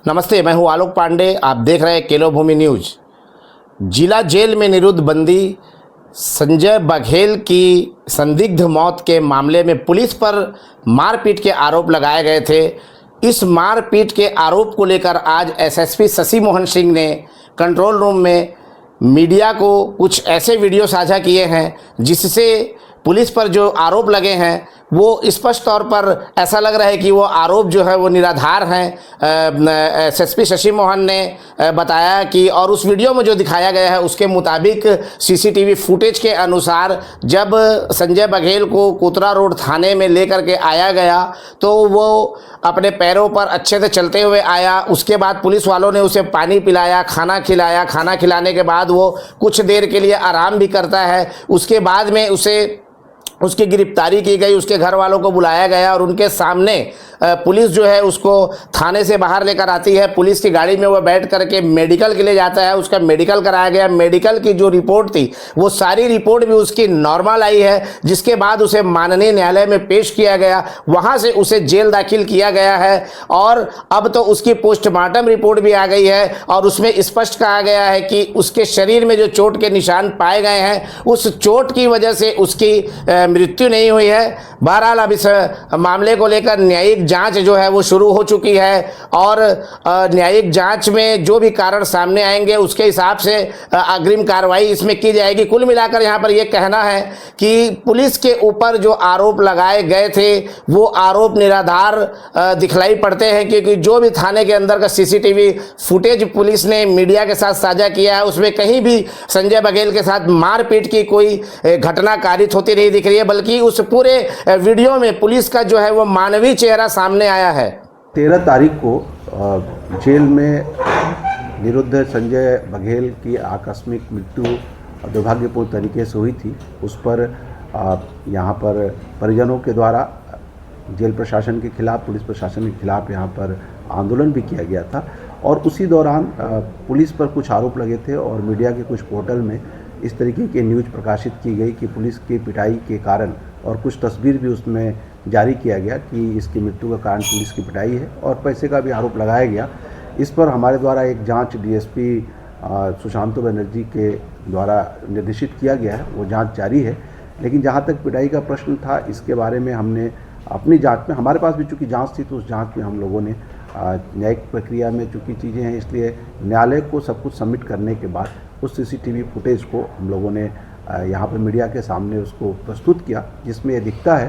नमस्ते, मैं हूं आलोक पांडे। आप देख रहे हैं केलो भूमि न्यूज। जिला जेल में निरुद्ध बंदी संजय बघेल की संदिग्ध मौत के मामले में पुलिस पर मारपीट के आरोप लगाए गए थे। इस मारपीट के आरोप को लेकर आज एसएसपी शशि मोहन सिंह ने कंट्रोल रूम में मीडिया को कुछ ऐसे वीडियो साझा किए हैं जिससे पुलिस पर जो आरोप लगे हैं वो स्पष्ट तौर पर ऐसा लग रहा है कि वो आरोप जो है वो निराधार हैं। एसएसपी शशि मोहन ने बताया कि और उस वीडियो में जो दिखाया गया है उसके मुताबिक सीसीटीवी फुटेज के अनुसार जब संजय बघेल को कोतरा रोड थाने में लेकर के आया गया तो वो अपने पैरों पर अच्छे से चलते हुए आया। उसके बाद पुलिस वालों ने उसे पानी पिलाया, खाना खिलाया। खाना खिलाने के बाद वो कुछ देर के लिए आराम भी करता है। उसके बाद में उसकी गिरफ्तारी की गई, उसके घर वालों को बुलाया गया और उनके सामने पुलिस जो है उसको थाने से बाहर लेकर आती है। पुलिस की गाड़ी में वह बैठ करके मेडिकल के लिए जाता है। उसका मेडिकल कराया गया। मेडिकल की जो रिपोर्ट थी वो सारी रिपोर्ट भी उसकी नॉर्मल आई है, जिसके बाद उसे माननीय न्यायालय में पेश किया गया। वहाँ से उसे जेल दाखिल किया गया है और अब तो उसकी पोस्टमार्टम रिपोर्ट भी आ गई है और उसमें स्पष्ट कहा गया है कि उसके शरीर में जो चोट के निशान पाए गए हैं उस चोट की वजह से उसकी मृत्यु नहीं हुई है। बहरहाल अब इस मामले को लेकर न्यायिक जांच जो है वो शुरू हो चुकी है और न्यायिक जांच में जो भी कारण सामने आएंगे उसके हिसाब से अग्रिम कार्रवाई इसमें की जाएगी। कुल मिलाकर यहाँ पर यह कहना है कि पुलिस के ऊपर जो आरोप लगाए गए थे वो आरोप निराधार दिखलाई पड़ते हैं, क्योंकि जो भी थाने के अंदर का सीसीटीवी फुटेज पुलिस ने मीडिया के साथ साझा किया है उसमें कहीं भी संजय बघेल के साथ मारपीट की कोई घटना कारित होती नहीं दिख रही है, बल्कि उस पूरे वीडियो में पुलिस का जो है वो मानवीय चेहरा सामने आया है। 13 तारीख को जेल में निरुद्ध संजय बघेल की आकस्मिक मृत्यु दुर्भाग्यपूर्ण तरीके से हुई थी। उस पर यहाँ पर परिजनों के द्वारा जेल प्रशासन के खिलाफ, पुलिस प्रशासन के खिलाफ यहाँ पर आंदोलन भी किया गया था और उसी दौरान पुलिस पर कुछ आरोप लगे थे और मीडिया के कुछ पोर्टल में इस तरीके की न्यूज़ प्रकाशित की गई कि पुलिस की पिटाई के कारण, और कुछ तस्वीर भी उसमें जारी किया गया कि इसकी मृत्यु का कारण पुलिस की पिटाई है और पैसे का भी आरोप लगाया गया। इस पर हमारे द्वारा एक जांच डीएसपी सुशांत बनर्जी के द्वारा निर्देशित किया गया है, वो जांच जारी है। लेकिन जहाँ तक पिटाई का प्रश्न था, इसके बारे में हमने अपनी जांच में, हमारे पास भी चूँकि जांच थी तो उस जांच में हम लोगों ने न्यायिक प्रक्रिया में चूँकि चीज़ें हैं इसलिए न्यायालय को सब कुछ सबमिट करने के बाद उस सीसीटीवी फुटेज को हम लोगों ने यहाँ पर मीडिया के सामने उसको प्रस्तुत किया, जिसमें यह दिखता है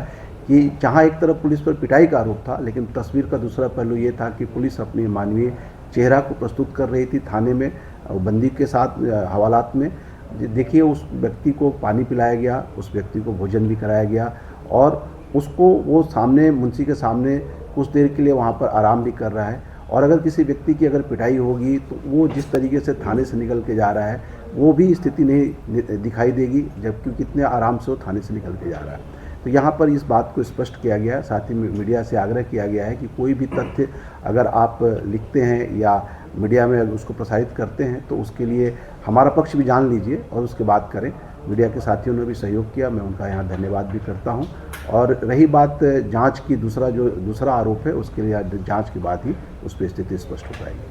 कि जहाँ एक तरफ पुलिस पर पिटाई का आरोप था, लेकिन तस्वीर का दूसरा पहलू ये था कि पुलिस अपनी मानवीय चेहरा को प्रस्तुत कर रही थी थाने में बंदी के साथ हवालात में। देखिए, उस व्यक्ति को पानी पिलाया गया, उस व्यक्ति को भोजन भी कराया गया और उसको वो सामने मुंशी के सामने कुछ देर के लिए वहाँ पर आराम भी कर रहा है। और अगर किसी व्यक्ति की अगर पिटाई होगी तो वो जिस तरीके से थाने से निकल के जा रहा है वो भी स्थिति नहीं दिखाई देगी, जबकि कितने आराम से वो थाने से निकल के जा रहा है। तो यहाँ पर इस बात को स्पष्ट किया गया है। साथ ही मीडिया से आग्रह किया गया है कि कोई भी तथ्य अगर आप लिखते हैं या मीडिया में उसको प्रसारित करते हैं तो उसके लिए हमारा पक्ष भी जान लीजिए और उसके बाद करें। मीडिया के साथियों ने भी सहयोग किया, मैं उनका यहाँ धन्यवाद भी करता हूँ। और रही बात जांच की, दूसरा आरोप है, उसके लिए जांच के बाद ही उस पर स्थिति स्पष्ट हो पाएगी।